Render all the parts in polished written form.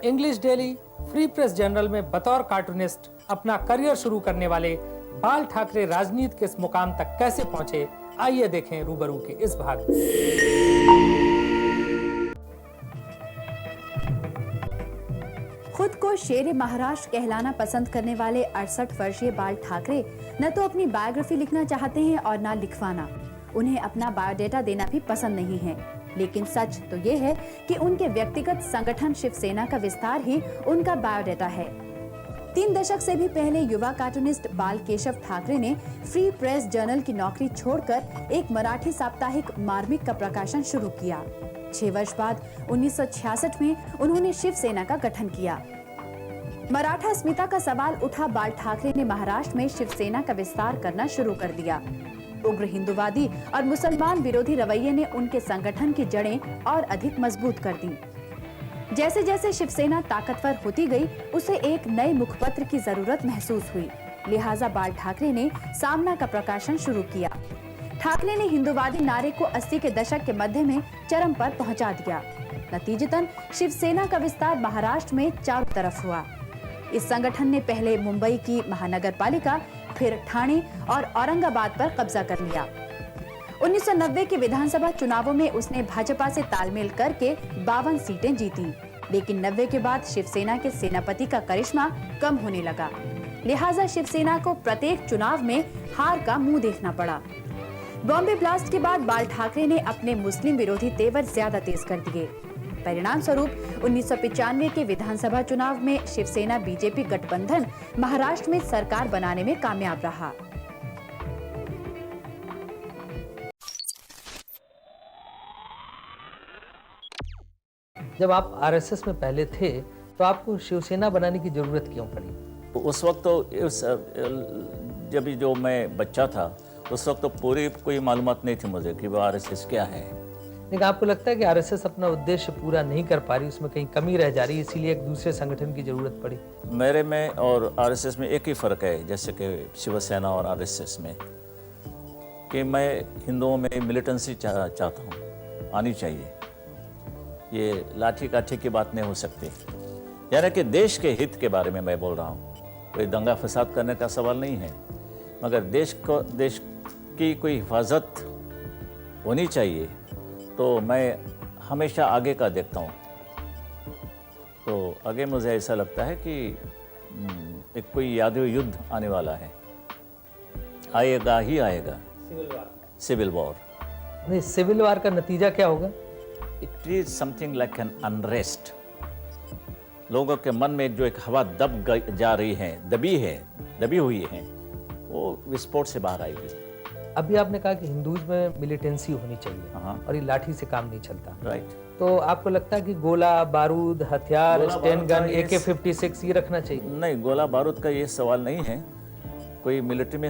English daily free press journal में बतौर cartoonist अपना करियर शुरू करने वाले बाल ठाकरे राजनीति के इस मुकाम तक कैसे पहुंचे, आइए देखें रूबरू के इस भाग में। खुद को शेर महाराष्ट्र कहलाना पसंद करने वाले 68 वर्षीय बाल ठाकरे न तो अपनी बायोग्राफी लिखना चाहते हैं और न लिखवाना। उन्हें अपना बायोडेटा देना भी पसंद नहीं है, लेकिन सच तो ये है कि उनके व्यक्तिगत संगठन शिवसेना का विस्तार ही उनका बायोडेटा है। 3 दशक से भी पहले युवा कार्टूनिस्ट बाल केशव ठाकरे ने फ्री प्रेस जर्नल की नौकरी छोड़कर एक मराठी साप्ताहिक मार्मिक का प्रकाशन शुरू किया। 6 वर्ष बाद 1966 में उन्होंने शिवसेना का गठन किया। मराठा अस्मिता का सवाल उठा, बाल ठाकरे ने महाराष्ट्र में शिवसेना का विस्तार करना शुरू कर दिया। उग्र हिंदूवादी और मुसलमान विरोधी रवैये ने उनके संगठन की जड़ें और अधिक मजबूत कर दी। जैसे जैसे शिवसेना ताकतवर होती गई, उसे एक नए मुखपत्र की जरूरत महसूस हुई। लिहाजा बाल ठाकरे ने सामना का प्रकाशन शुरू किया। ठाकरे ने हिंदूवादी नारे को 80 के दशक के मध्य में चरम पर पहुंचा दिया। नतीजतन शिवसेना का विस्तार महाराष्ट्र में चारों तरफ हुआ। इस संगठन ने पहले मुंबई की महानगर पालिका, फिर ठाणे और औरंगाबाद पर कब्जा कर लिया। 1990 के विधानसभा चुनावों में उसने भाजपा से तालमेल करके 52 सीटें जीती, लेकिन 90 के बाद शिवसेना के सेनापति का करिश्मा कम होने लगा। लिहाजा शिवसेना को प्रत्येक चुनाव में हार का मुंह देखना पड़ा। बॉम्बे ब्लास्ट के बाद बाल ठाकरे ने अपने मुस्लिम विरोधी तेवर ज्यादा तेज कर दिए। परिणाम स्वरूप 1995 के विधानसभा चुनाव में शिवसेना बीजेपी गठबंधन महाराष्ट्र में सरकार बनाने में कामयाब रहा। जब आप आरएसएस में पहले थे तो आपको शिवसेना बनाने की जरूरत क्यों पड़ी? उस वक्त तो जब जो मैं बच्चा था उस वक्त तो पूरी कोई मालूमात नहीं थी मुझे कि वो आरएसएस क्या है। लेकिन आपको लगता है कि आरएसएस अपना उद्देश्य पूरा नहीं कर पा रही, उसमें कहीं कमी रह जा रही, इसीलिए एक दूसरे संगठन की जरूरत पड़ी? मेरे में और आरएसएस में एक ही फ़र्क है, जैसे कि शिवसेना और आरएसएस में, कि मैं हिंदुओं में मिलिटेंसी चाहता हूँ, आनी चाहिए। ये लाठी काठी की बात नहीं हो सकती। यानी कि देश के हित के बारे में मैं बोल रहा हूँ। कोई दंगा फसाद करने का सवाल नहीं है, मगर देश की कोई हिफाजत होनी चाहिए। तो मैं हमेशा आगे का देखता हूँ। तो आगे मुझे ऐसा लगता है कि एक कोई यादव युद्ध आने वाला है, आएगा ही आएगा, सिविल वॉर। नहीं, सिविल वॉर का नतीजा क्या होगा? It is something like an unrest. लोगों के मन में जो एक हवा दबी हुई है, वो विस्फोट से बाहर आएगी। अभी आपने कहा कि हिंदूज में मिलिटेंसी होनी चाहिए और ये लाठी से काम नहीं चलता। राइट। तो आपको लगता है कि गोला बारूद, हथियार, स्टेन गन, AK-47 ये रखना चाहिए? नहीं, गोला बारूद का ये सवाल नहीं है। कोई मिलिट्री में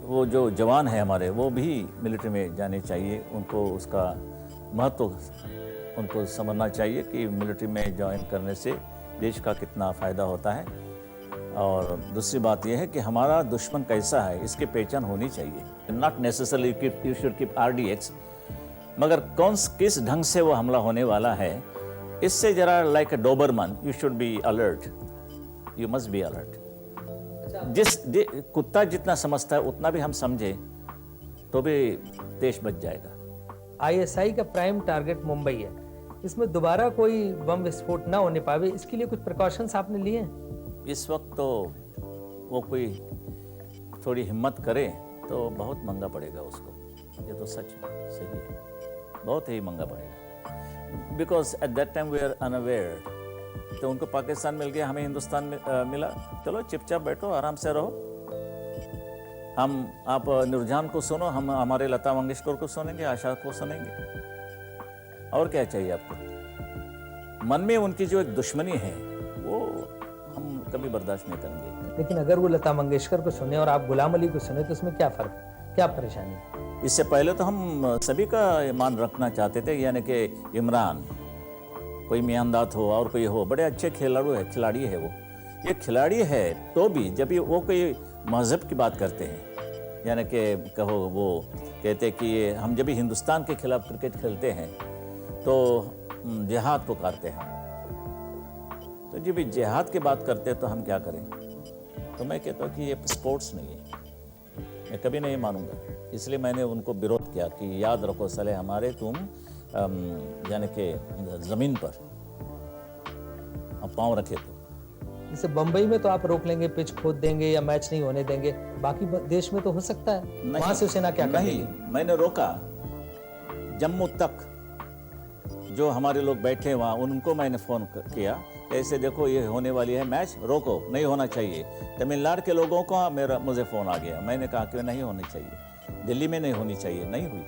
वो जो जवान है हमारे, वो भी मिलिट्री में जाने चाहिए। उनको उसका महत्व उनको समझना चाहिए कि मिलिट्री में ज्वाइन करने से देश का कितना फ़ायदा होता है। और दूसरी बात यह है कि हमारा दुश्मन कैसा है, इसकी पहचान होनी चाहिए। Not necessarily you should keep RDX, मगर किस ढंग से वो हमला होने वाला है, इससे जरा like a Doberman you should be alert, you must be alert. कुत्ता जितना समझता है उतना भी हम समझे तो भी देश बच जाएगा। ISI का प्राइम टारगेट मुंबई है, इसमें दोबारा कोई बम विस्फोट ना होने पावे, इसके लिए कुछ प्रिकॉशंस आपने लिए हैं? इस वक्त तो वो कोई थोड़ी हिम्मत करे तो बहुत महंगा पड़ेगा उसको। ये तो सच है, सही है, बहुत ही महंगा पड़ेगा। Because at that time we are unaware. तो उनको पाकिस्तान मिल गया, हमें हिंदुस्तान में मिला। चलो चुपचाप बैठो, आराम से रहो। आप नूरजहान को सुनो, हम हमारे लता मंगेशकर को सुनेंगे, आशा को सुनेंगे। और क्या चाहिए आपको? मन में उनकी जो एक दुश्मनी है वो हम कभी बर्दाश्त नहीं करेंगे। लेकिन अगर वो लता मंगेशकर को सुने और आप गुलाम अली को सुने तो इसमें क्या फर्क, क्या परेशानी? इससे पहले तो हम सभी का मान रखना चाहते थे, यानी कि इमरान, कोई मियांदात हो और कोई हो, बड़े अच्छे खिलाड़ी है वो। ये खिलाड़ी है तो भी जब वो कोई मजहब की बात करते हैं, यानी कि कहो वो कहते कि हम जब भी हिंदुस्तान के खिलाफ क्रिकेट खेलते हैं तो जिहाद पुकारते हैं। तो जब भी जिहाद की बात करते हैं तो हम क्या करें? तो मैं कहता हूँ कि ये स्पोर्ट्स नहीं है, मैं कभी नहीं मानूंगा। इसलिए मैंने उनको विरोध किया कि याद रखो साले हमारे तुम यानी कि ज़मीन पर अब पाँव रखे तो। जैसे बंबई में तो आप रोक लेंगे, पिच खोद देंगे या मैच नहीं होने देंगे, बाकी देश में तो हो सकता है। वहां शिवसेना क्या करेगी? नहीं, मैंने रोका। जम्मू तक जो हमारे लोग बैठे वहाँ उनको मैंने फ़ोन किया, ऐसे देखो ये होने वाली है मैच, रोको, नहीं होना चाहिए। तमिलनाडु के लोगों को मुझे फ़ोन आ गया, मैंने कहा कि नहीं होनी चाहिए, दिल्ली में नहीं होनी चाहिए, नहीं हुई,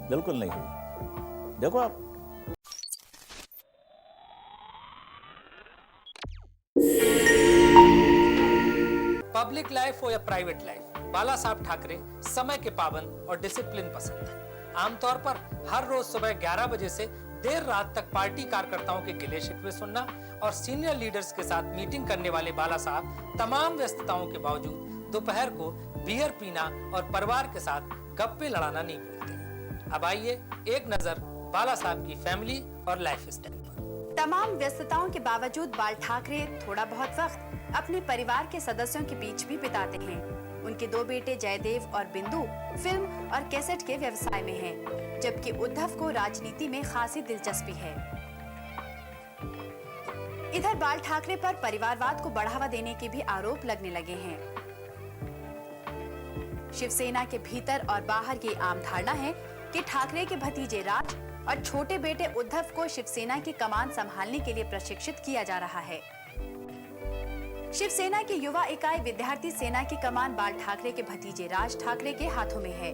बिल्कुल नहीं हुई। देखो आप। पब्लिक लाइफ हो या प्राइवेट लाइफ, बाला साहब ठाकरे समय के पाबंद और डिसिप्लिन पसंद थे। आमतौर पर हर रोज सुबह 11 बजे से देर रात तक पार्टी कार्यकर्ताओं के गिले शिकवे सुनना और सीनियर लीडर्स के साथ मीटिंग करने वाले बाला साहब तमाम व्यस्तताओं के बावजूद दोपहर को बियर पीना और परिवार के साथ गप्पे लड़ाना नहीं भूलते। अब आइए एक नजर बाला साहब की फैमिली और लाइफ स्टाइल पर। तमाम व्यस्तताओं के बावजूद बाल ठाकरे थोड़ा बहुत वक्त अपने परिवार के सदस्यों के बीच भी बिताते हैं। उनके दो बेटे जयदेव और बिंदु फिल्म और कैसेट के व्यवसाय में हैं, जबकि उद्धव को राजनीति में खासी दिलचस्पी है। इधर बाल ठाकरे पर परिवारवाद को बढ़ावा देने के भी आरोप लगने लगे हैं। शिवसेना के भीतर और बाहर ये आम धारणा है कि ठाकरे के भतीजे राज और छोटे बेटे उद्धव को शिवसेना की कमान संभालने के लिए प्रशिक्षित किया जा रहा है। शिवसेना की युवा इकाई विद्यार्थी सेना की कमान बाल ठाकरे के भतीजे राज ठाकरे के हाथों में है,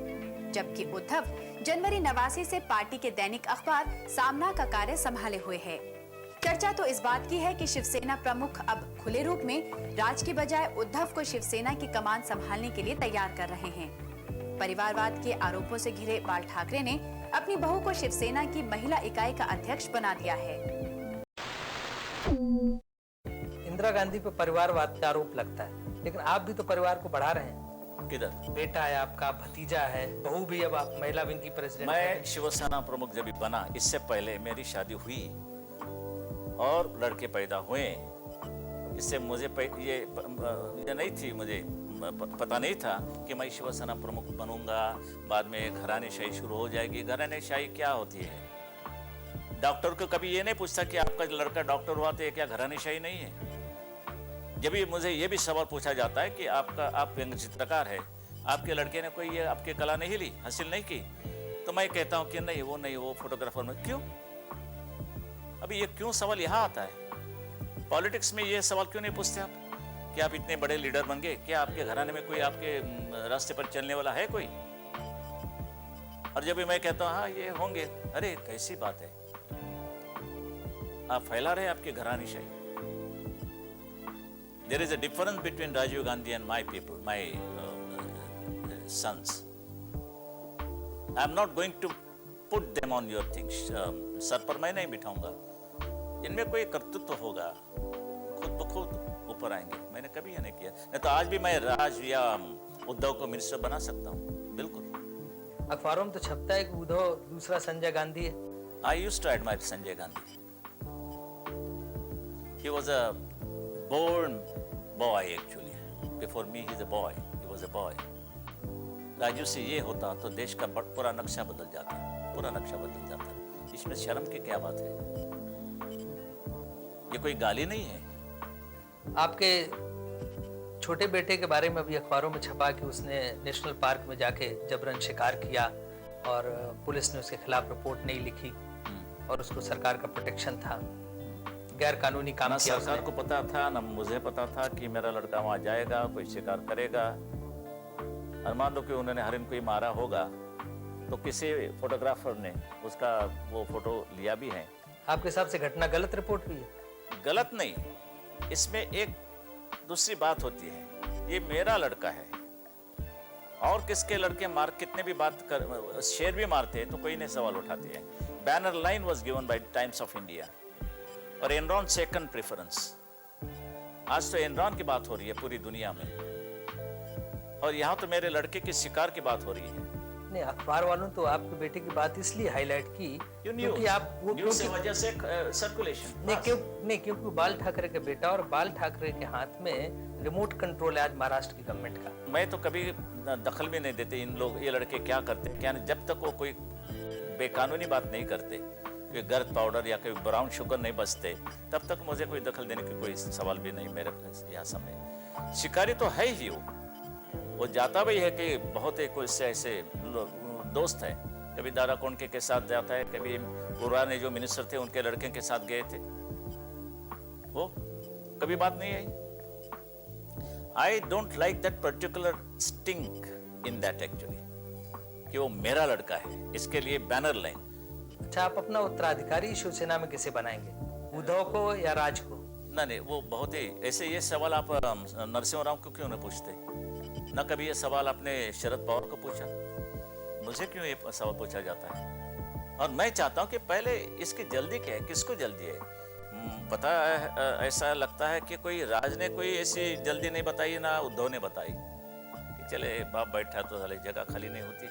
जबकि उद्धव जनवरी 89 से पार्टी के दैनिक अखबार सामना का कार्य संभाले हुए है। चर्चा तो इस बात की है कि शिवसेना प्रमुख अब खुले रूप में राज की बजाय उद्धव को शिवसेना की कमान संभालने के लिए तैयार कर रहे हैं। परिवारवाद के आरोपों से घिरे बाल ठाकरे ने अपनी बहू को शिवसेना की महिला इकाई का अध्यक्ष बना दिया है। इंदिरा गांधी पर परिवारवाद का आरोप लगता है, लेकिन आप भी तो परिवार को बढ़ा रहे हैं। किधर? बेटा है आपका, भतीजा है, बहू भी, अब आप महिला विंग की प्रेसिडेंट मैं हैं। शिवसेना प्रमुख जब बना, इससे पहले मेरी शादी हुई और लड़के पैदा हुए। इससे मुझे ये नहीं थी, मुझे पता नहीं था कि मैं शिवसेना प्रमुख बनूंगा। बाद में घरानेशाही शुरू हो जाएगी। घरानेशाही क्या होती है? डॉक्टर को कभी ये नहीं पूछता कि आपका लड़का डॉक्टर हुआ तो ये क्या घरानेशाही नहीं है? जब भी मुझे ये भी सवाल पूछा जाता है कि आप व्यंग्य चित्रकार है, आपके लड़के ने कोई ये आपकी कला नहीं ली, हासिल नहीं की, तो मैं कहता हूँ कि नहीं वो फोटोग्राफर में। क्यों? अभी ये क्यों सवाल यहाँ आता है? पॉलिटिक्स में ये सवाल क्यों नहीं पूछते आप कि आप इतने बड़े लीडर बन गए, क्या आपके घराने में कोई आपके रास्ते पर चलने वाला है कोई? और जब भी मैं कहता हूँ हाँ ये होंगे, अरे कैसी बात है, आप फैला रहे आपके घरानेशाही। There is a difference between Rajiv Gandhi and my people, my sons. I am not going to put them on your things. Sir पर मैं नहीं बिठाऊंगा। इनमें कोई कर्तृत्व होगा, खुद ब खुद ऊपर आएंगे। मैंने कभी ये नहीं किया। नहीं तो आज भी मैं राज या उद्धव को मिनिस्टर बना सकता हूँ, बिल्कुल। अखबारों में तो छपता है कि उद्धव दूसरा संजय गांधी है। I used to admire Sanjay Gandhi. He was a born boy actually. Before me, he's a boy. He was a boy. Raju से ये होता तो देश का पूरा नक्शा बदल जाता, पूरा नक्शा बदल जाता। इसमें शर्म की क्या बात है? ये कोई गाली नहीं है। आपके छोटे बेटे के बारे में अभी अखबारों में छपा कि उसने नेशनल पार्क में जाके जबरन शिकार किया और पुलिस ने उसके खिलाफ रिपोर्ट नहीं लिखी और उसको सरकार का प्रोटेक्शन था, गैर कानूनी काम ना किया। सरकार को पता था ना मुझे पता था कि मेरा लड़का वहां जाएगा, कोई शिकार करेगा। और मान लो कि उन्होंने हरिन को ही मारा होगा तो किसी फोटोग्राफर ने उसका वो फोटो लिया भी है। आपके हिसाब से घटना गलत रिपोर्ट हुई है? गलत नहीं, इसमें एक दूसरी बात होती है, ये मेरा लड़का है और किसके लड़के मार कितने भी बात कर शेर भी मारते हैं तो कोई नहीं सवाल उठाते हैं। Banner line was given by times of India और एनरॉन सेकंड प्रेफरेंस। आज तो एनरॉन की बात हो रही है पूरी दुनिया में और यहाँ तो मेरे लड़के के शिकार की बात हो रही है। नहीं, अखबार वालों तो आपके बेटे की बात इसलिए हाईलाइट की क्योंकि आप वो न्यूज़ से वजह से सर्कुलेशन नहीं क्योंकि बाल ठाकरे के बेटा और बाल ठाकरे के हाथ में रिमोट कंट्रोल है आज महाराष्ट्र की गवर्नमेंट का। मैं तो कभी दखल भी नहीं देते इन लोग, ये लड़के क्या करते हैं क्या नहीं, जब तक वो कोई बेकानूनी बात नहीं करते, कोई गर्द पाउडर या कोई ब्राउन शुगर नहीं बचते, तब तक मुझे कोई दखल देने की कोई सवाल भी नहीं मेरे यहाँ सामने। शिकारी तो है ही वो जाता भी है कि बहुत एक उससे ऐसे दोस्त है, कभी दारा कोंडके के साथ जाता है, कभी पुराने जो मिनिस्टर थे उनके लड़के के साथ गए थे, वो कभी बात नहीं आई। I don't like that particular sting in that actually, कि वो मेरा लड़का है, इसके लिए बैनर लाइन। अच्छा, आप अपना उत्तराधिकारी शिवसेना में किसे बनाएंगे, उद्धव को या राज को? नहीं, वो बहुत ही ऐसे ये सवाल आप नरसिंह राव को क्यों नहीं पूछते? ना कभी ये सवाल आपने शरद पवार को पूछा, मुझे क्यों ये सवाल पूछा जाता है? और मैं चाहता हूं कि पहले इसकी जल्दी क्या है, किसको जल्दी है? पता है, ऐसा लगता है कि कोई राज ने कोई ऐसी जल्दी नहीं बताई, ना उद्धव ने बताई कि चले बाप बैठा तो साले जगह खाली नहीं होती,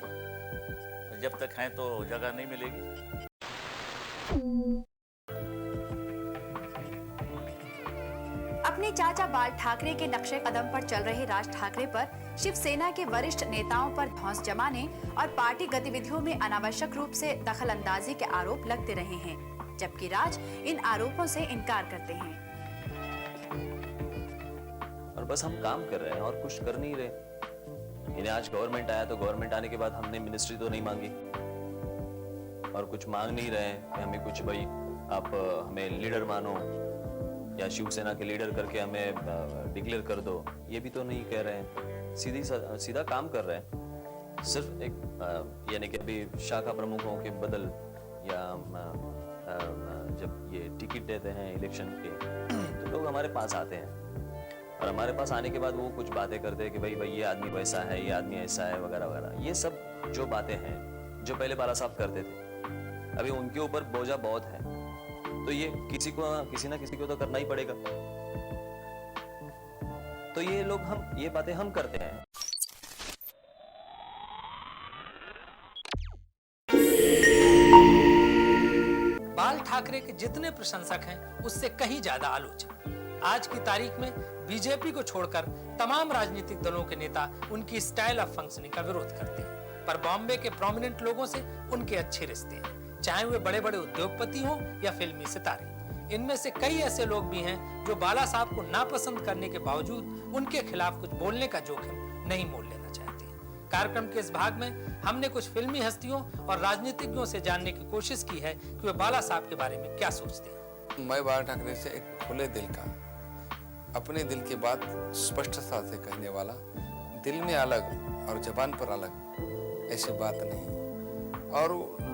जब तक हैं तो जगह नहीं मिलेगी। अपने चाचा बाल ठाकरे के नक्शे कदम पर चल रहे राज ठाकरे पर शिवसेना के वरिष्ठ नेताओं पर धौंस जमाने और पार्टी गतिविधियों में अनावश्यक रूप से दखल अंदाजी के आरोप लगते रहे हैं, जबकि राज इन आरोपों से इनकार करते हैं। और बस हम काम कर रहे हैं और कुछ कर नहीं रहे। इन्हें आज गवर्नमेंट आया तो गवर्नमेंट आने के बाद हमने मिनिस्ट्री तो नहीं मांगी और कुछ मांग नहीं रहे कि हमें कुछ, भाई आप हमें लीडर मानो या शिवसेना के लीडर करके हमें डिक्लेयर कर दो, ये भी तो नहीं कह रहे हैं। सीधा काम कर रहे हैं। सिर्फ एक यानी कि अभी शाखा प्रमुखों के बदल या जब ये टिकट देते हैं इलेक्शन के तो लोग हमारे पास आते हैं और हमारे पास आने के बाद वो कुछ बातें करते हैं कि भाई ये आदमी वैसा है, ये आदमी ऐसा है, वगैरह वगैरह। ये सब जो बातें हैं जो पहले बाला साहब करते थे, अभी उनके ऊपर बोझा बहुत है, तो ये किसी ना किसी को तो करना ही पड़ेगा। तो ये बातें हम करते हैं। बाल ठाकरे के जितने प्रशंसक हैं उससे कहीं ज्यादा आलोचक। आज की तारीख में बीजेपी को छोड़कर तमाम राजनीतिक दलों के नेता उनकी स्टाइल ऑफ फंक्शनिंग का विरोध करते हैं, पर बॉम्बे के प्रोमिनेंट लोगों से उनके अच्छे रिश्ते हैं, चाहे वे बड़े बड़े उद्योगपति हों या फिल्मी सितारे। इनमें से कई ऐसे लोग भी हैं जो बाला साहब को नापसंद करने के बावजूद उनके खिलाफ कुछ बोलने का जोखिम नहीं मोल लेना चाहते। कार्यक्रम के इस भाग में हमने कुछ फिल्मी हस्तियों और राजनीतिज्ञों से जानने की कोशिश की है कि वे बाला साहब के बारे में क्या सोचते हैं। मैं बाला ठाकरे से एक खुले दिल का, अपने दिल की बात स्पष्टता से कहने वाला, दिल में अलग और जबान पर अलग ऐसी बात नहीं। और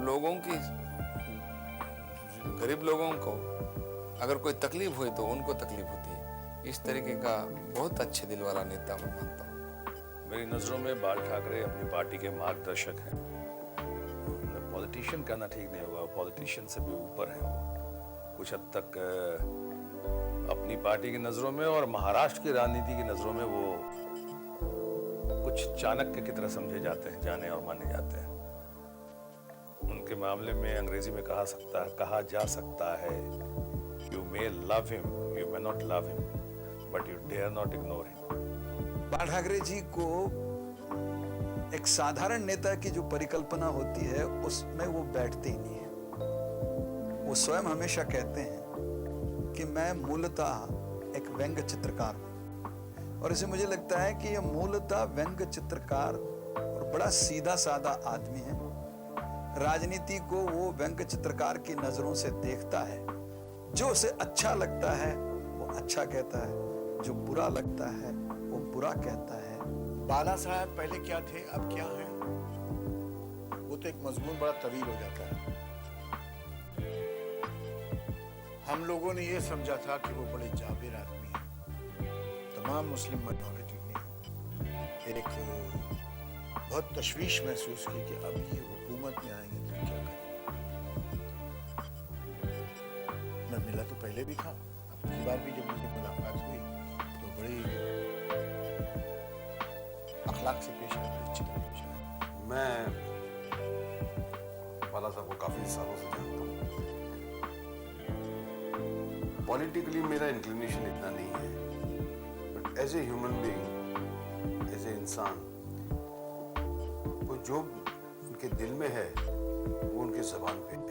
लोगों की, गरीब लोगों को अगर कोई तकलीफ हुई तो उनको तकलीफ होती है। इस तरीके का बहुत अच्छे दिल वाला नेता मैं मानता हूँ। मेरी नज़रों में बाल ठाकरे अपनी पार्टी के मार्गदर्शक हैं। पॉलिटिशियन कहना ठीक नहीं होगा, पॉलिटिशियन से भी ऊपर हैं वो कुछ हद तक। अपनी पार्टी की नज़रों में और महाराष्ट्र की राजनीति की नज़रों में वो कुछ चाणक्य की तरह समझे जाते हैं, जाने और माने जाते हैं। उनके मामले में अंग्रेजी में कहा जा सकता है, You may love him, you may not love him, but you dare not ignore him. बाल ठाकरे जी को एक साधारण नेता की जो परिकल्पना होती है उसमें वो बैठते ही नहीं है। वो स्वयं हमेशा कहते हैं कि मैं मूलतः एक व्यंग्य चित्रकार हूं, और इसे मुझे लगता है कि ये मूलतः व्यंग्य चित्रकार और बड़ा सीधा साधा आदमी है। राजनीति को वो व्यंग्य चित्रकार की नजरों से देखता है। जो उसे अच्छा लगता है वो अच्छा कहता है, जो बुरा लगता है वो बुरा कहता है। बाला साहब पहले क्या थे, अब क्या है, वो तो एक मजमून बड़ा तवील हो जाता है। हम लोगों ने ये समझा था कि वो बड़े जाबिर आदमी हैं। तमाम मुस्लिम माइनॉरिटी ने एक बहुत तशवीश महसूस की कि अब ये हुकूमत में आएंगे तो क्या करें। मैं मिला तो पहले भी था, अपनी बार भी जब मुझे मुलाकात हुई तो बड़ी अखलाक से पेश आए, बड़ी अच्छी तरह पेश आए। मैं बाला साहब को काफी सालों से जानता हूँ। पॉलिटिकली मेरा इंक्लिनेशन इतना नहीं है, but as a human being, as a इंसान, वो जो उनके दिल में है वो उनके जबान पे है।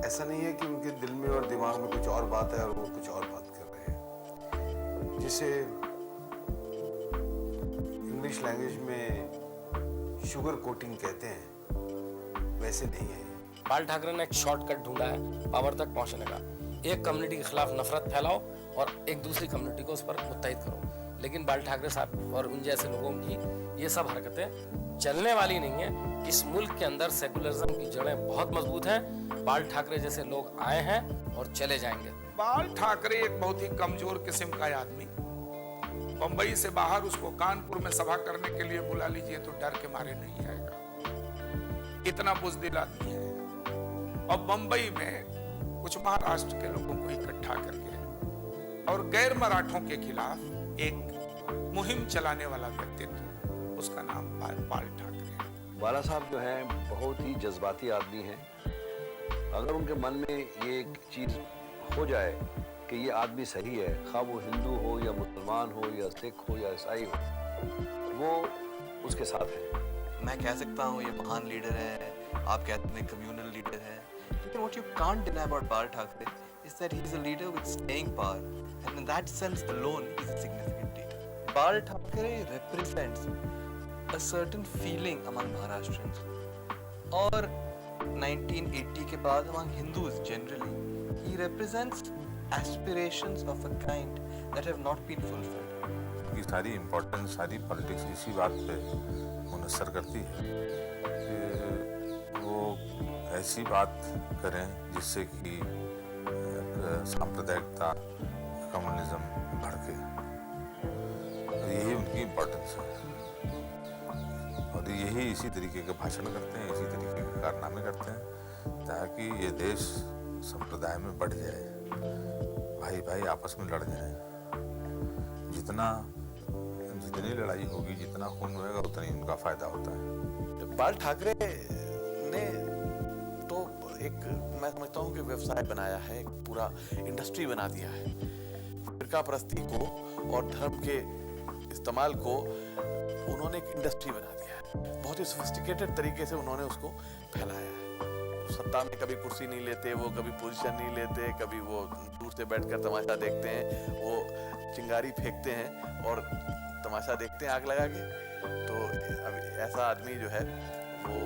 ऐसा नहीं है कि उनके दिल में और दिमाग में कुछ और बात है और वो कुछ और बात कर रहे हैं, जिसे इंग्लिश लैंग्वेज में शुगर कोटिंग कहते हैं, वैसे नहीं है। बाल ठाकरे ने एक शॉर्टकट ढूंढा है पावर तक पहुंचने का। एक कम्युनिटी के खिलाफ नफरत फैलाओ और एक दूसरी कम्युनिटी को उस पर मुत्तहिद करो। लेकिन बाल ठाकरे साहब और उन जैसे लोगों की ये सब हरकतें चलने वाली नहीं है। इस मुल्क के अंदर सेकुलरिज्म की जड़ें बहुत मजबूत हैं। बाल ठाकरे जैसे लोग आए हैं और चले जाएंगे। बाल ठाकरे एक बहुत ही कमजोर किस्म का आदमी, बंबई से बाहर उसको कानपुर में सभा करने के लिए बुला लीजिए तो डर के मारे नहीं आएगा, इतना बुज़दिल आदमी है। और बंबई में कुछ महाराष्ट्र के लोगों को इकट्ठा करके और गैर मराठों के खिलाफ एक मुहिम चलाने वाला व्यक्तित्व, उसका नाम बाल ठाकरे है। बाला साहब जो हैं बहुत ही जज्बाती आदमी हैं। अगर उनके मन में ये एक चीज़ हो जाए कि ये आदमी सही है, खा वो हिंदू हो या मुसलमान हो या सिख हो या ईसाई हो, वो उसके साथ है। मैं कह सकता हूँ ये महान लीडर है, आप कहते हैं कम्युनल लीडर है, लेकिन what you can't deny about Bal Thackeray is that he is a leader with staying power, and in that sense alone he is a significant leader. Bal Thackeray represents a certain feeling among Maharashtrians, और 1980 के बाद among Hindus generally, he represents aspirations of a kind that have not been fulfilled. की सारी importance, सारी politics इसी बात पे मुनसर करती है कि वो ऐसी बात करें जिससे कि सांप्रदायिकता, कम्युनिज्म भड़के। यही उनकी इम्पोर्टेंस है और यही इसी तरीके के भाषण करते हैं, इसी तरीके के कारनामे करते हैं ताकि ये देश संप्रदाय में बढ़ जाए, भाई भाई आपस में लड़ जाए। जितनी लड़ाई होगी, जितना खून होगा, उतना ही उनका फायदा होता है। बाल ठाकरे ने तो एक, मैं समझता हूँ कि व्यवसाय बनाया है, एक पूरा इंडस्ट्री बना दिया है। फिरका परस्ती को और धर्म के इस्तेमाल को उन्होंने एक इंडस्ट्री बना दिया है। बहुत ही सोफिस्टिकेटेड तरीके से उन्होंने उसको फैलाया है। सत्ता में कभी कुर्सी नहीं लेते, वो कभी पोजीशन नहीं लेते, कभी वो दूर से बैठकर तमाशा देखते हैं, वो चिंगारी फेंकते हैं और तमाशा देखते हैं आग लगा के। तो अब ऐसा आदमी जो है वो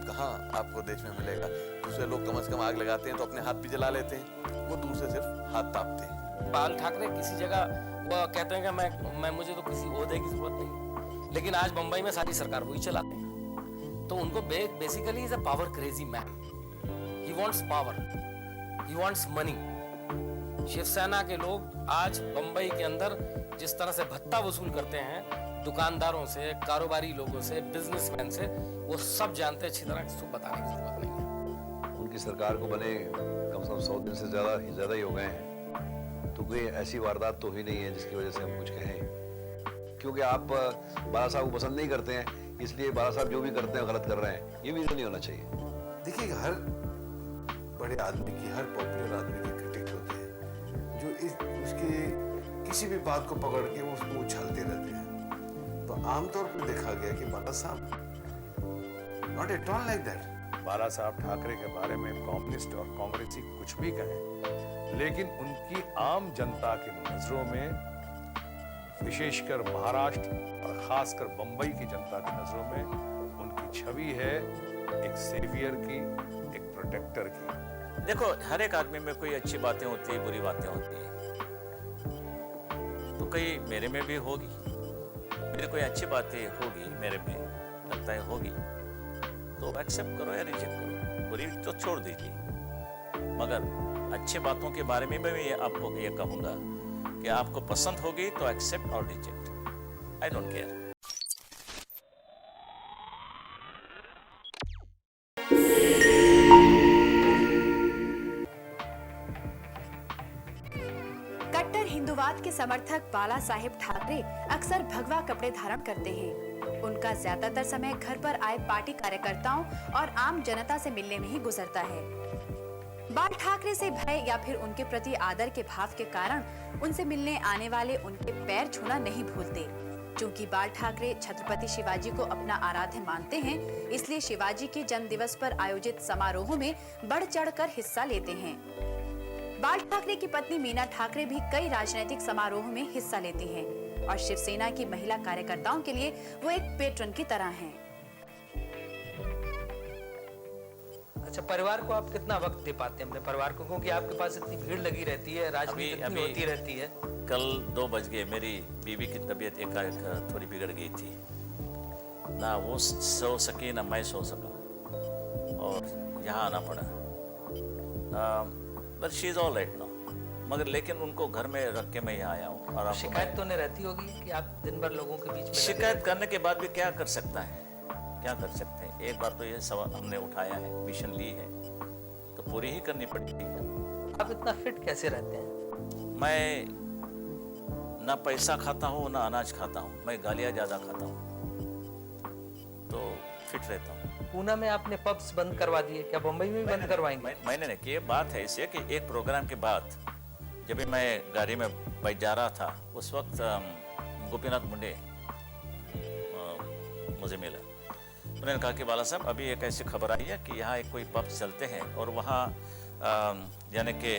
कहाँ आपको देश में मिलेगा। दूसरे लोग कम से कम आग लगाते हैं तो अपने हाथ भी जला लेते हैं, वो दूर से सिर्फ हाथ तापते हैं। बाल ठाकरे किसी जगह वो कहते हैं कि मैं मुझे तो किसी ओहदे की जरूरत नहीं, लेकिन आज बंबई में सारी सरकार वही चलाते हैं। तो उनको basically is a power crazy man. He wants power, he wants money. Shiv Sena के लोग आज बंबई के अंदर जिस तरह से भत्ता वसूल करते हैं दुकानदारों से, कारोबारी लोगों से, बिजनेसमैन से, वो सब जानते हैं अच्छी तरह, इसको बताने की जरूरत नहीं है। उनकी सरकार को बने कम से कम 100 दिन से ज़्यादा ही हो गए हैं, तो कोई ऐसी वारदात तो ही नहीं है जिसकी वजह से हम कुछ कहें। क्योंकि आप बाला साहब को पसंद नहीं करते हैं, इसलिए बाला साहब जो भी करते हैं गलत कर रहे हैं, ये भी नहीं होना चाहिए। देखिए, हर बड़े आदमी की, हर पॉपुलर आदमी की क्रिटिक होते हैं जो उसके किसी भी बात को पकड़ के उसको उछालते रहते हैं। तो आमतौर पर देखा गया कि Bala Saheb not at all like that. Bala Saheb Thackeray के बारे में कम्युनिस्ट और कांग्रेसी कुछ भी कहें, लेकिन उनकी आम जनता की नजरों में, विशेषकर महाराष्ट्र और खासकर बंबई की जनता की नजरों में, उनकी छवि है एक सेवियर की, एक प्रोटेक्टर की। देखो, हर एक आदमी में कोई अच्छी बातें होती है, बुरी बातें होती है, तो कई मेरे में भी होगी, मेरी कोई अच्छी बातें होगी, मेरे में लगता है होगी, तो एक्सेप्ट करो या रिजेक्ट करो, बुरी तो छोड़ दीजिए। मगर अच्छी बातों के बारे में मैं आपको ये कहूँगा कि आपको पसंद होगी तो एक्सेप्ट और रिजेक्ट, आई डोंट केयर। कट्टर हिंदुवाद के समर्थक बाला साहेब ठाकरे अक्सर भगवा कपड़े धारण करते हैं। उनका ज्यादातर समय घर पर आए पार्टी कार्यकर्ताओं और आम जनता से मिलने में ही गुजरता है। बाल ठाकरे से भय या फिर उनके प्रति आदर के भाव के कारण उनसे मिलने आने वाले उनके पैर छूना नहीं भूलते। क्योंकि बाल ठाकरे छत्रपति शिवाजी को अपना आराध्य मानते हैं, इसलिए शिवाजी के जन्म दिवस पर आयोजित समारोहों में बढ़ चढ़कर हिस्सा लेते हैं। बाल ठाकरे की पत्नी मीना ठाकरे भी कई राजनीतिक समारोहों में हिस्सा लेती हैं और शिवसेना की महिला कार्यकर्ताओं के लिए वो एक पेट्रन की तरह हैं। अच्छा, परिवार को आप कितना वक्त दे पाते हैं अपने परिवार को, क्योंकि आपके पास इतनी भीड़ लगी रहती है, राजनीति इतनी होती रहती है। कल 2 बज गए, मेरी बीवी की तबीयत एकाएक थोड़ी बिगड़ गई थी ना, वो सो सकी ना मैं सो सका और यहाँ आना पड़ा। But she is all right now, मगर लेकिन उनको घर में रख के मैं यहाँ आया हूँ। और शिकायत तो नहीं रहती होगी कि आप दिन भर लोगों के बीच में शिकायत करने के बाद भी क्या कर सकता है, क्या कर सकते हैं। एक बार तो ये सवाल हमने उठाया है, मिशन ली है तो पूरी ही करनी पड़ेगी। आप इतना फिट कैसे रहते हैं? मैं ना पैसा खाता हूँ ना अनाज खाता हूँ, मैं गालियाँ ज़्यादा खाता हूँ तो फिट रहता हूँ। पूना में आपने पब्स बंद करवा दिए, क्या मुंबई में भी बंद करवाएंगे? मैंने नहीं किया। बात है इससे कि एक प्रोग्राम के बाद जब भी मैं गाड़ी में बैठ जा रहा था, उस वक्त गोपीनाथ मुंडे मुझे मिला। उन्होंने कहा कि बाला साहब, अभी एक ऐसी खबर आई है कि यहाँ एक कोई पब चलते हैं और वहाँ यानी कि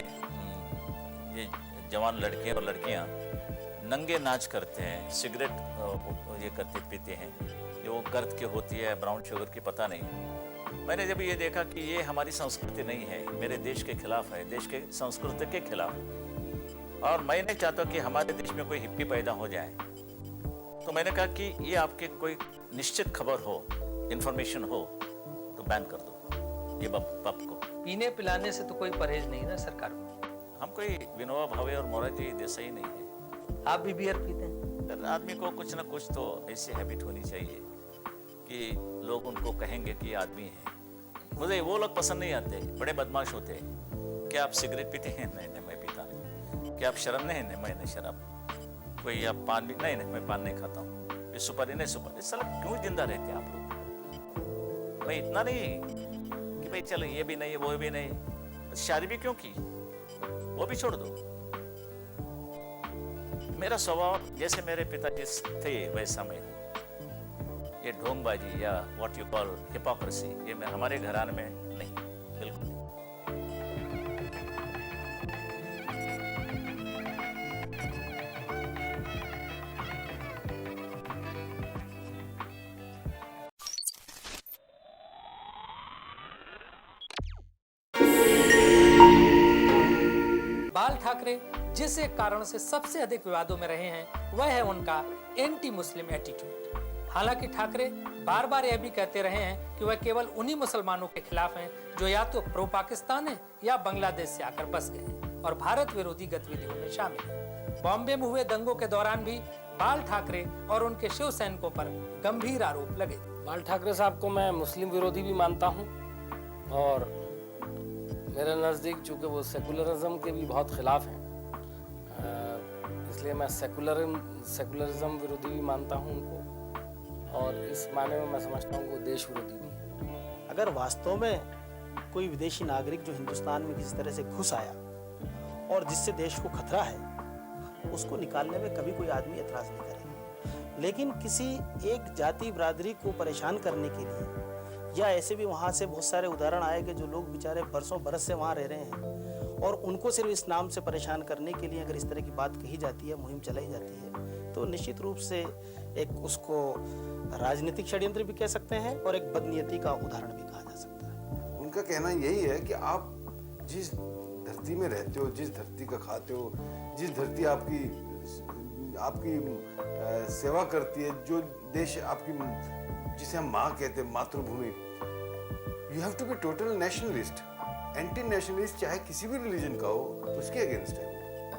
ये जवान लड़के और लड़कियाँ नंगे नाच करते हैं, सिगरेट ये करते पीते हैं, ये वो गर्द की होती है, ब्राउन शुगर की, पता नहीं। मैंने जब ये देखा कि ये हमारी संस्कृति नहीं है, मेरे देश के खिलाफ है, देश के संस्कृति के खिलाफ, और मैं नहीं चाहता कि हमारे देश में कोई हिप्पी पैदा हो जाए। तो मैंने कहा कि ये आपके कोई निश्चित खबर हो, इंफॉर्मेशन हो तो बैन कर दो ये पब को। पीने पिलाने से तो कोई परहेज नहीं ना सरकार को। हम कोई विनोबा भावे और मोरारजी देसाई नहीं है। आप भी बियर पीते हैं? आदमी को कुछ ना कुछ तो ऐसी हैबिट होनी चाहिए कि लोग उनको कहेंगे कि आदमी है। मुझे वो लोग पसंद नहीं आते, बड़े बदमाश होते हैं। क्या आप सिगरेट पीते हैं? नहीं नहीं, मैं पीता नहीं। क्या आप शराब? नहीं नहीं, मैं नहीं शराब। कोई आप पान भी? नहीं नहीं, मैं पान नहीं खाता हूँ। ये सुपारी? नहीं सुपारी। साला क्यों जिंदा रहते हैं आप लोग? मैं इतना नहीं कि भाई चलो ये भी नहीं वो भी नहीं, शादी भी क्यों की, वो भी छोड़ दो। मेरा स्वभाव जैसे मेरे पिताजी थे वैसा मैं हूँ। ये ढोंगबाजी या व्हाट यू कॉल हिपोक्रेसी, ये मैं हमारे घराने में नहीं, बिल्कुल नहीं। बाल ठाकरे जिस एक कारण से सबसे अधिक विवादों में रहे हैं वह है उनका एंटी मुस्लिम एटीट्यूड। हालांकि ठाकरे बार बार यह भी कहते रहे हैं कि वह केवल उन्हीं मुसलमानों के खिलाफ हैं जो या तो प्रो पाकिस्तान है या बांग्लादेश से आकर बस गए हैं और भारत विरोधी गतिविधियों में शामिल हैं। बॉम्बे में हुए दंगों के दौरान भी बाल ठाकरे और उनके शिव सैनिकों पर गंभीर आरोप लगे। बाल ठाकरे साहब को मैं मुस्लिम विरोधी भी मानता हूँ और मेरे नज़दीक चूँकि वो सेकुलरिज्म के भी बहुत खिलाफ हैं, इसलिए मैं सेकुलरिज्म विरोधी भी मानता हूँ उनको, और इस मायने में मैं समझता हूँ वो देश विरोधी भी है। अगर वास्तव में कोई विदेशी नागरिक जो हिंदुस्तान में किसी तरह से घुस आया और जिससे देश को खतरा है, उसको निकालने में कभी कोई आदमी एतराज़ नहीं करेगा। लेकिन किसी एक जाति बिरादरी को परेशान करने के लिए, या ऐसे भी वहाँ से बहुत सारे उदाहरण आए कि जो लोग बेचारे बरसों बरस से वहाँ रह रहे हैं और उनको सिर्फ इस नाम से परेशान करने के लिए अगर इस तरह की बात कही जाती है, मुहिम चलाई जाती है, तो निश्चित रूप से एक उसको राजनीतिक षड्यंत्र भी कह सकते हैं और एक बदनीयती का उदाहरण भी कहा जा सकता है। उनका कहना यही है कि आप जिस धरती में रहते हो, जिस धरती का खाते हो, जिस धरती आपकी सेवा करती है, जो देश आपकी, जिसे हम माँ कहते हैं, मातृभूमि, you have to be total nationalist. Anti nationalist चाहे किसी भी रिलीजन का हो, उसके अगेंस्ट है।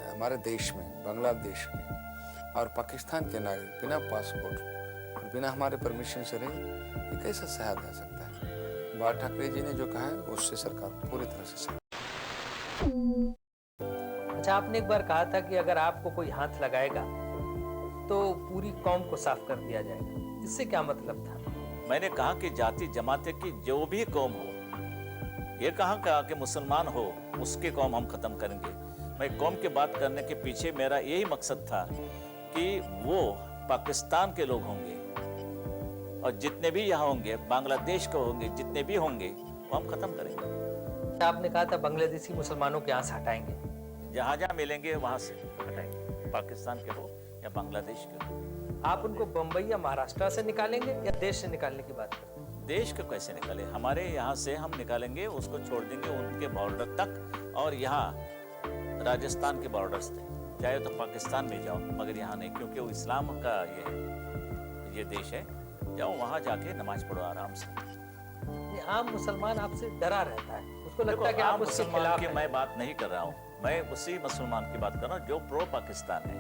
हमारे देश में, बांग्लादेश में और पाकिस्तान के नागरिक बिना पासपोर्ट और बिना हमारे परमिशन से रहे, ये कैसे सहा जा सकता है? बाल ठाकरे जी ने जो कहा है उससे सरकार पूरी तरह से सहमत। अच्छा, आपने एक बार कहा था कि अगर आपको कोई हाथ लगाएगा तो पूरी कौम को साफ कर दिया जाएगा। इससे क्या मतलब था? मैंने कहा कि जाति जमाते की जो भी कौम हो, ये कहा कि मुसलमान हो उसकी कौम हम खत्म करेंगे। मैं कौम की बात करने के पीछे मेरा यही मकसद था कि वो पाकिस्तान के लोग होंगे और जितने भी यहाँ होंगे, बांग्लादेश के होंगे, जितने भी होंगे वो हम खत्म करेंगे। आपने कहा था बांग्लादेशी मुसलमानों के यहाँ से हटाएंगे। जहाँ जहाँ मिलेंगे वहाँ से हटाएंगे, पाकिस्तान के हो या बांग्लादेश के हो। आप उनको बंबई या महाराष्ट्र से निकालेंगे या देश से निकालने की बात करते हैं? देश को कैसे निकाले? हमारे यहाँ से हम निकालेंगे, उसको छोड़ देंगे उनके बॉर्डर तक, और यहाँ राजस्थान के बॉर्डर्स थे, चाहे तो पाकिस्तान में जाओ, मगर यहाँ नहीं, क्योंकि वो इस्लाम का ये देश है। जाओ वहाँ जाके नमाज पढ़ो आराम से। ये आम मुसलमान आपसे डरा रहता है, उसको लगता है कि आप उसके मुसलमान खिलाफ की हैं। मैं बात नहीं कर रहा हूँ, मैं उसी मुसलमान की बात कर रहा हूँ जो प्रो पाकिस्तान है।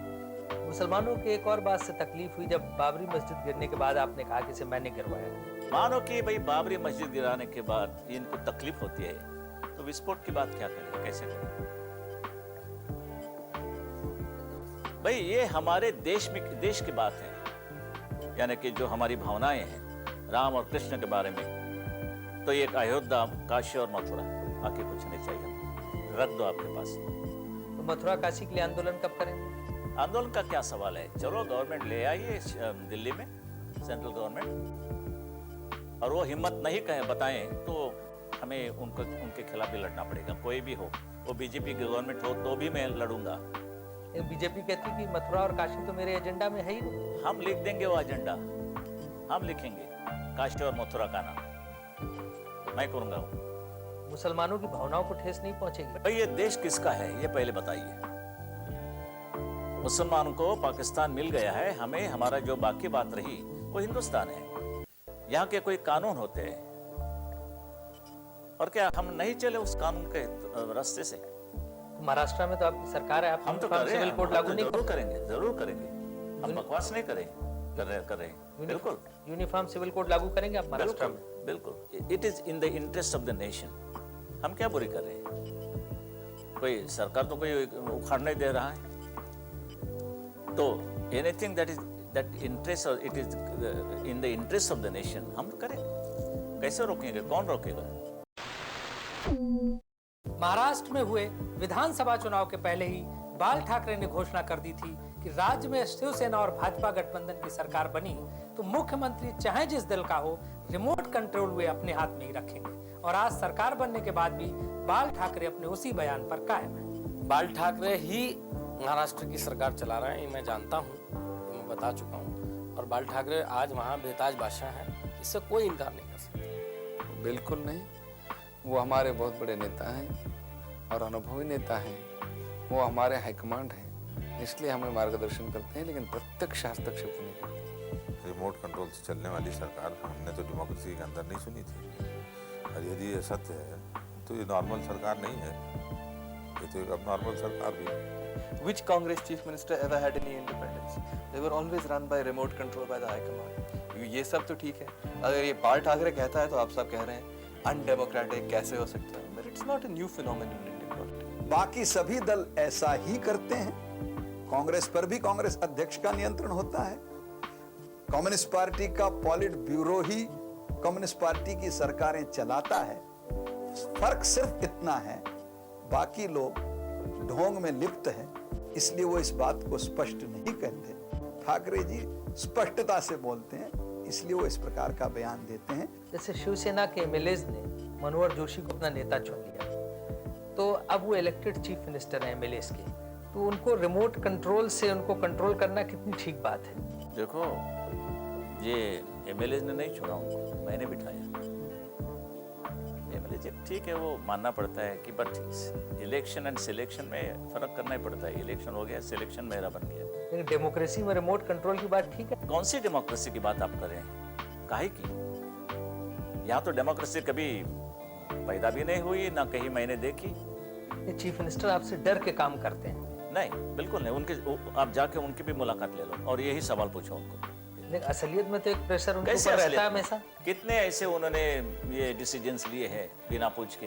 मुसलमानों की एक और बात से तकलीफ हुई जब बाबरी मस्जिद गिरने के बाद आपने कहा कि इसे मैंने गिरवाया। मानो कि भाई बाबरी मस्जिद गिराने के बाद इनको तकलीफ होती है, तो विस्फोट की बात क्या करें, कैसे करें? भाई ये हमारे देश की बात है, यानी कि जो हमारी भावनाएं हैं राम और कृष्ण के बारे में, तो एक अयोध्या, काशी और मथुरा आके कुछ नहीं चाहिए, रख दो आपके पास। तो मथुरा काशी के लिए आंदोलन कब करेंगे? आंदोलन का क्या सवाल है? चलो गवर्नमेंट ले आइए दिल्ली में, सेंट्रल गवर्नमेंट, और वो हिम्मत नहीं कहे बताएं तो हमें उनके खिलाफ भी लड़ना पड़ेगा, कोई भी हो, वो बीजेपी की गवर्नमेंट हो तो भी मैं लड़ूंगा। बीजेपी कहती कि मथुरा और काशी तो मेरे एजेंडा में है ही नहीं। हम लिख देंगे वो एजेंडा, हम लिखेंगे काशी और मथुरा का नाम, मैं करूंगा वो। मुसलमानों की भावनाओं को ठेस नहीं पहुंचेगी? भाई ये देश किसका है ये पहले बताइए। मुसलमानों को पाकिस्तान मिल गया है, हमें हमारा जो बाकी बात रही वो हिंदुस्तान है। यहाँ के कोई कानून होते हैं, और क्या हम नहीं चले उस कानून के रास्ते से? महाराष्ट्र में तो आपकी सरकार है, आप हम तो सिविल कोड लागू नहीं करेंगे, जरूर करेंगे, हम बकवास नहीं कर रहे हैं। बिल्कुल यूनिफॉर्म सिविल कोड लागू करेंगे आप महाराष्ट्र में? बिल्कुल, it is in the interest of the nation. हम क्या बुरी कर रहे हैं? कोई सरकार तो कोई उखाड़ नहीं दे रहा है, तो anything that interest, it is in the interest of the nation, हम करेंगे। कैसे रोकेंगे? कौन रोकेगा? महाराष्ट्र में हुए विधानसभा चुनाव के पहले ही बाल ठाकरे ने घोषणा कर दी थी कि राज्य में शिवसेना और भाजपा गठबंधन की सरकार बनी तो मुख्यमंत्री चाहे जिस दल का हो, रिमोट कंट्रोल वे अपने हाथ में ही रखेंगे। और आज सरकार बनने के बाद भी बाल ठाकरे अपने उसी बयान पर कायम है। बाल ठाकरे ही महाराष्ट्र की सरकार चला रहे हैं, ये मैं जानता हूँ, मैं बता चुका हूँ। और बाल ठाकरे आज वहाँ बेताज बादशाह हैं, इससे कोई इनकार नहीं कर सकता। बिल्कुल नहीं, वो हमारे बहुत बड़े नेता हैं और अनुभवी नेता हैं, वो हमारे हाईकमांड हैं, इसलिए हमें मार्गदर्शन करते हैं, लेकिन प्रत्यक्ष हस्तक्षेप नहीं करते। रिमोट कंट्रोल से चलने वाली सरकार हमने तो डेमोक्रेसी के अंदर नहीं सुनी थी, और यदि ये सत्य है तो ये नॉर्मल सरकार नहीं है, ये तो एक अबनॉर्मल सरकार भी है। Which Congress chief minister ever had any independence? They were always run by remote control by the high command. ये सब तो ठीक है, अगर ये बाल ठाकरे कहता है तो आप सब कह रहे हैं अनडेमोक्रेटिक कैसे हो सकता है, but it's not a new phenomenon in Indian politics. बाकी सभी दल ऐसा ही करते हैं। कांग्रेस पर भी कांग्रेस अध्यक्ष का नियंत्रण होता है, कम्युनिस्ट पार्टी का पॉलिट ब्यूरो ही कम्युनिस्ट पार्टी की सरकारें चलाता है। फर्क सिर्फ इतना है, बाकी लोग ढोंग में लिप्त हैं, इसलिए वो इस बात को स्पष्ट नहीं कहते। ठाकरे जी स्पष्टता से बोलते हैं, इसलिए वो इस प्रकार का बयान देते हैं। जैसे शिवसेना के एमएलएज ने मनोहर जोशी को अपना नेता चुन लिया, तो अब वो इलेक्टेड चीफ मिनिस्टर हैं एमएलएज के, तो उनको रिमोट कंट्रोल से उनको कंट्रोल करना कितनी ठीक बात है? देखो, ये एमएलए ने नहीं चुना उनको, मैंने बिठाया। एमएलए ठीक है, वो मानना पड़ता है कि बट इलेक्शन एंड सिलेक्शन में फर्क करना ही पड़ता है। इलेक्शन हो गया, सिलेक्शन मेरा बन गया। लेकिन डेमोक्रेसी में रिमोट कंट्रोल की बात ठीक है? कौन सी डेमोक्रेसी की बात आप कर रहे हैं? काहे की? यहाँ तो डेमोक्रेसी कभी पैदा भी नहीं हुई, ना कहीं मैंने देखी। ये चीफ मिनिस्टर आपसे डर के काम करते हैं? नहीं, बिल्कुल नहीं। उनके आप जाके उनकी भी मुलाकात ले लो और यही सवाल पूछो उनको। लेकिन असलियत में तो एक प्रेशर उनके कैसे ऊपर रहता है हमेशा। कितने ऐसे उन्होंने ये डिसीजंस लिए हैं बिना पूछ के?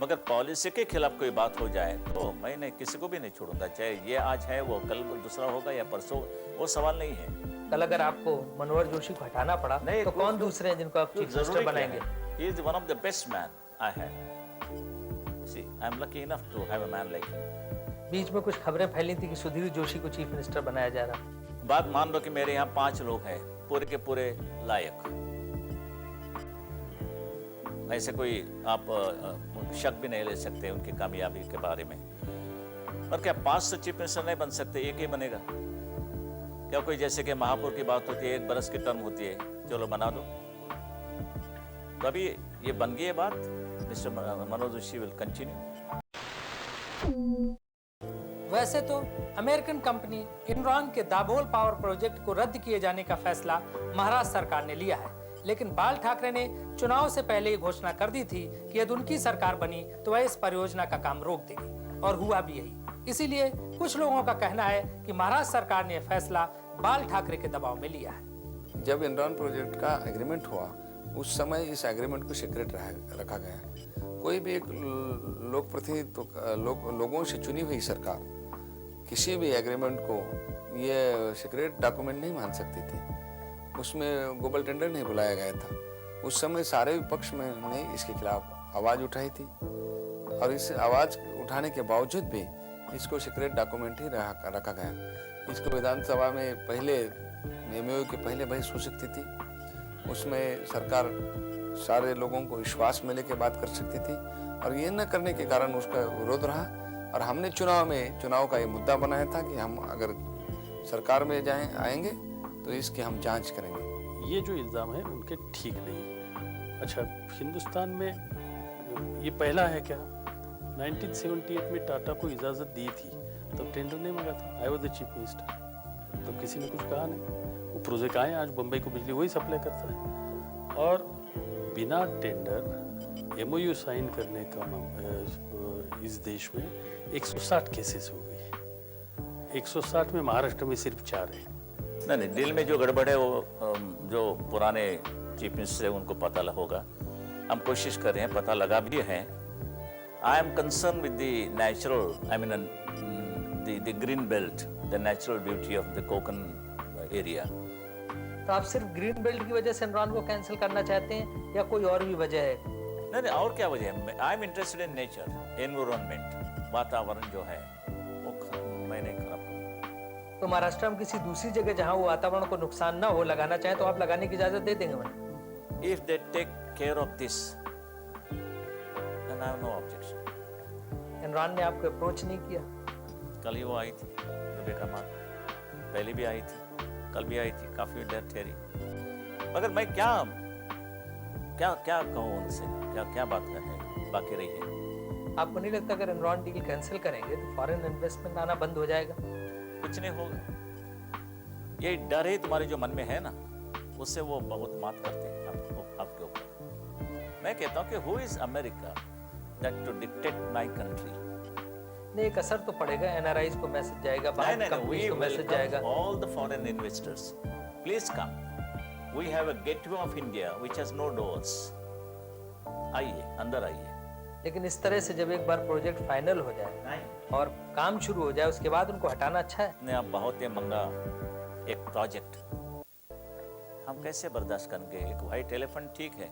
मगर पॉलिसी के खिलाफ कोई बात हो जाए तो मैंने किसी को भी नहीं छोड़ूंगा, चाहे ये आज है वो कल दूसरा होगा या परसों, वो सवाल नहीं है। कल अगर आपको मनोहर जोशी को हटाना पड़ा नहीं, तो कौन दूसरे हैं जिनको आप चीफ मिनिस्टर बनाएंगे? He is one of the best man I had. See, I'm lucky enough to have a man like him. बीच में कुछ खबरें फैली थी कि सुधीर जोशी को चीफ मिनिस्टर बनाया जा रहा। बात मान लो कि मेरे यहाँ 5 लोग हैं पूरे के पूरे लायक, ऐसे कोई आप शक भी नहीं ले सकते उनकी कामयाबी के बारे में। और क्या 5 से चीफ मिनिस्टर नहीं बन सकते, एक ही बनेगा क्या? कोई जैसे कि महापौर की बात होती है, 1 बरस की टर्म होती है, चलो बना दो। तो अभी ये बन गई है बात, mister Manohar Joshi will continue. वैसे तो अमेरिकन कंपनी इनरॉन के दाभोल पावर प्रोजेक्ट को रद्द किए जाने का फैसला महाराष्ट्र सरकार ने लिया है, लेकिन बाल ठाकरे ने चुनाव से पहले ही घोषणा कर दी थी कि यदि उनकी सरकार बनी तो वह इस परियोजना का काम रोक देगी, और हुआ भी यही। इसीलिए कुछ लोगों का कहना है कि महाराष्ट्र सरकार ने यह फैसला बाल ठाकरे के दबाव में लिया है। जब इनरॉन प्रोजेक्ट का एग्रीमेंट हुआ उस समय इस एग्रीमेंट को सीक्रेट रखा गया। कोई भी एक लोगों से चुनी हुई सरकार किसी भी एग्रीमेंट को ये सीक्रेट डॉक्यूमेंट नहीं मान सकती थी। उसमें ग्लोबल टेंडर नहीं बुलाया गया था। उस समय सारे विपक्ष में ने इसके खिलाफ आवाज़ उठाई थी, और इस आवाज़ उठाने के बावजूद भी इसको सीक्रेट डॉक्यूमेंट ही रखा गया। इसको विधानसभा में पहले एमओयू के पहले बहस हो सकती थी, उसमें सरकार सारे लोगों को विश्वास में लेके बात कर सकती थी, और ये न करने के कारण उसका विरोध रहा। और हमने चुनाव का ये मुद्दा बनाया था कि हम अगर सरकार में आएंगे तो इसकी हम जांच करेंगे। ये जो इल्ज़ाम है उनके ठीक नहीं है। अच्छा, हिंदुस्तान में ये पहला है क्या? 1978 में टाटा को इजाज़त दी थी, तब टेंडर नहीं मांगा था। I was the chief minister, तब किसी ने कुछ कहा नहीं। वो प्रोजेक्ट आए, आज बम्बई को बिजली वही सप्लाई करता है। और बिना टेंडर एमओयू साइन करने का इस देश में 160 केसेस हो गए। 160 में महाराष्ट्र में सिर्फ 4 है। नहीं, दिल में जो गड़बड़ है वो जो पुराने चीफ मिनिस्टर है उनको पता होगा। हम कोशिश कर रहे हैं, पता लगा भी है। I am concern with the natural, I mean the green belt, the natural beauty of the Konkan area. तो आप सिर्फ ग्रीन बेल्ट की वजह से इनरॉन को कैंसिल करना चाहते हैं या कोई और भी वजह है? नहीं, और क्या वजह है? I am interested in nature, environment, वातावरण जो है वो मैं नहीं खराब करूँगा। तो महाराष्ट्र में किसी दूसरी जगह जहां वो वातावरण को नुकसान ना हो लगाना चाहे तो आप लगाने की इजाजत दे देंगे मैंने? If they take care of this then I have no objection. Imran ने आपको अप्रोच नहीं किया? कल ही वो आई थी रुबेका मान, पहले भी आई थी, कल भी आई थी, काफी देर ठहरी। मगर मैं क्या कहूँ उनसे, क्या बात है बाकी रही है। आपको नहीं लगता अगर इमरान डील कैंसिल करेंगे तो फॉरेन इन्वेस्टमेंट आना बंद हो जाएगा? कुछ नहीं होगा। ये डर ही तुम्हारे जो मन में है ना, उससे वो बहुत मात करते हैं आपके ऊपर। मैं कहता हूँ कि who is America that to dictate my country. नहीं, एक असर तो पड़ेगा, एनआरआईज को मैसेज जाएगा, बाहर कंपनीज को मैसेज जाएगा। All the foreign investors please come, we have a gateway of India which has no doors. आइए, अंदर आइए। लेकिन इस तरह से जब एक बार प्रोजेक्ट फाइनल हो जाए और काम शुरू हो जाए उसके बाद उनको हटाना अच्छा है? नहीं, अब बहुत ही महंगा एक प्रोजेक्ट हम कैसे बर्दाश्त करेंगे? एक व्हाइट एलिफेंट ठीक है,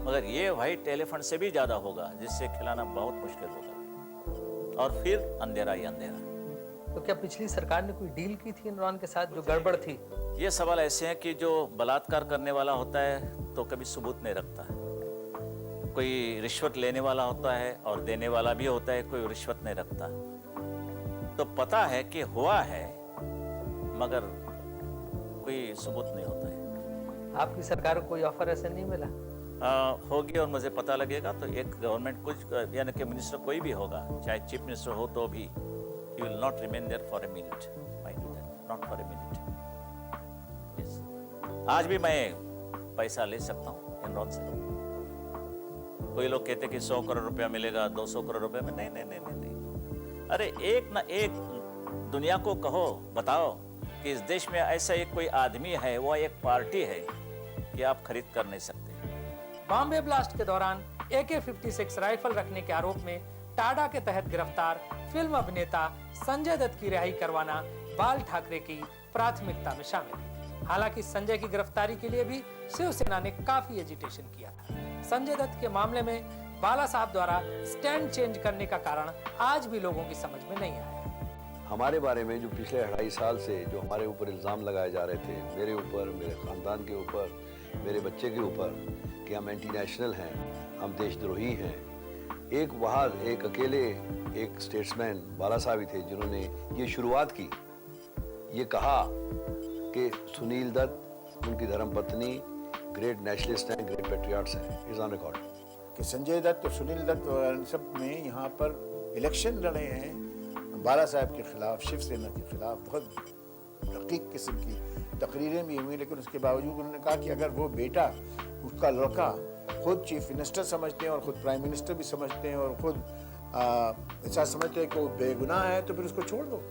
मगर ये व्हाइट एलिफेंट से भी ज्यादा होगा जिससे खिलाना बहुत मुश्किल होगा, और फिर अंधेरा ही अंधेरा। तो क्या पिछली सरकार ने कोई डील की थी इमरान के साथ जो गड़बड़ थी? ये सवाल ऐसे हैं कि जो बलात्कार करने वाला होता है तो कभी सबूत नहीं रखता है, कोई रिश्वत लेने वाला होता है और देने वाला भी होता है, कोई रिश्वत नहीं रखता। तो पता है कि हुआ है मगर कोई सबूत नहीं होता है। आपकी सरकार को कोई ऑफर ऐसे नहीं मिला? होगी और मुझे पता लगेगा तो एक गवर्नमेंट कुछ यानी कि मिनिस्टर कोई भी होगा, चाहे चीफ मिनिस्टर हो तो भी, he will not remain there for a minute. I do that, not for a minute. Yes, आज भी मैं पैसा ले सकता हूँ इमरान से। कोई लोग कहते कि 100 करोड़ रुपया मिलेगा, 200 करोड़ रुपया में, नहीं नहीं नहीं नहीं। अरे एक ना एक दुनिया को कहो, बताओ कि इस देश में ऐसा एक कोई आदमी है, वो एक पार्टी है कि आप खरीद कर नहीं सकते। बॉम्बे ब्लास्ट के दौरान AK-56 राइफल रखने के आरोप में टाडा के तहत गिरफ्तार फिल्म अभिनेता संजय दत्त की रिहाई करवाना बाल ठाकरे की प्राथमिकता में शामिल है। हालांकि संजय की गिरफ्तारी के लिए भी शिवसेना ने काफी एजिटेशन किया था। संजय दत्त के मामले में बाला साहब द्वारा स्टैंड चेंज करने का कारण आज भी लोगों की समझ में नहीं आया। हमारे बारे में जो पिछले 2.5 साल से जो हमारे ऊपर इल्ज़ाम लगाए जा रहे थे, मेरे ऊपर, मेरे ख़ानदान के ऊपर, मेरे बच्चे के ऊपर, कि हम एंटी नेशनल हैं, हम देशद्रोही हैं। एक अकेले एक स्टेट्समैन बाला साहब ही थे जिन्होंने ये शुरुआत की, ये कहा कि सुनील दत्त उनकी धर्मपत्नी ग्रेट नेशनलिस्ट हैं, ग्रेट पैट्रियट्स हैं। इज ऑन रिकॉर्ड कि संजय दत्त और सुनील दत्त और इन सब में यहाँ पर इलेक्शन लड़े हैं बाला साहब के खिलाफ, शिवसेना के खिलाफ। बहुत रकीक किस्म की तकरीरें भी हुई, लेकिन उसके बावजूद उन्होंने कहा कि अगर वो बेटा, उसका लड़का खुद चीफ मिनिस्टर समझते हैं और खुद प्राइम मिनिस्टर भी समझते हैं और खुद ऐसा समझते हैं कि वो बेगुनाह है, तो फिर उसको छोड़ दो।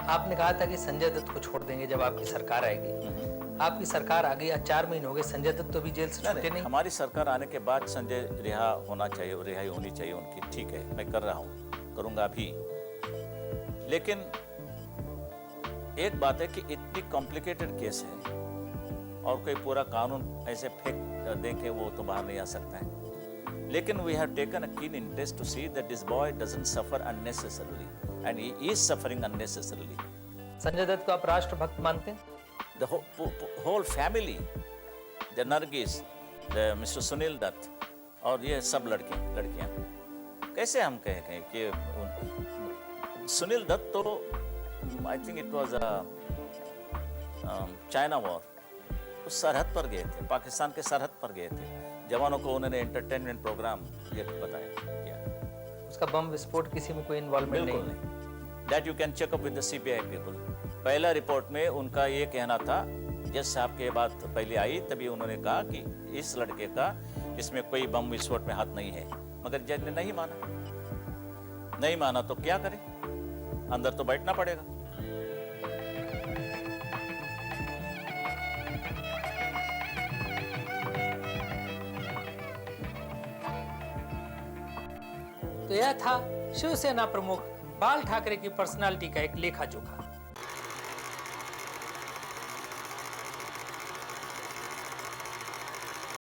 आपने कहा था कि संजय दत्त को छोड़ देंगे जब आपकी सरकार आएगी। आपकी सरकार आ गई, आज 4 महीने हो गए, संजय दत्त तो भी जेल से छूटे नहीं। हमारी सरकार आने के बाद संजय रिहा होना चाहिए, रिहाई होनी चाहिए उनकी। ठीक है, मैं कर रहा हूँ, करूँगा भी। लेकिन एक बात है कि इतनी कॉम्प्लिकेटेड केस है और कोई पूरा कानून ऐसे फेंक दे के वो तो बाहर नहीं आ सकता है। लेकिन we have taken a keen interest to see that this boy doesn't suffer unnecessarily and he is suffering unnecessarily. Sanjay Dutt को आप राष्ट्रभक्त मानते हैं? The whole family, the Nargis, the Mr. Sunil Dutt और ये सब लड़कियां कैसे हम कहें कि सुनील दत्त तो I think it was China war, उस सरहद पर गए थे, पाकिस्तान के सरहद पर गए थे। जवानों को उन्होंने एंटरटेनमेंट प्रोग्राम ये बताया किया। उसका बम विस्फोट किसी में कोई इन्वॉल्वमेंट नहीं। That you can check up with the CBI people. पहला रिपोर्ट में उनका ये कहना था, जज साहब के बात पहले आई तभी उन्होंने कहा कि इस लड़के का इसमें कोई बम विस्फोट में हाथ नहीं है, मगर जज ने नहीं माना तो क्या करें, अंदर तो बैठना पड़ेगा। तो यह था शिवसेना प्रमुख बाल ठाकरे की पर्सनालिटी का एक लेखा जोखा।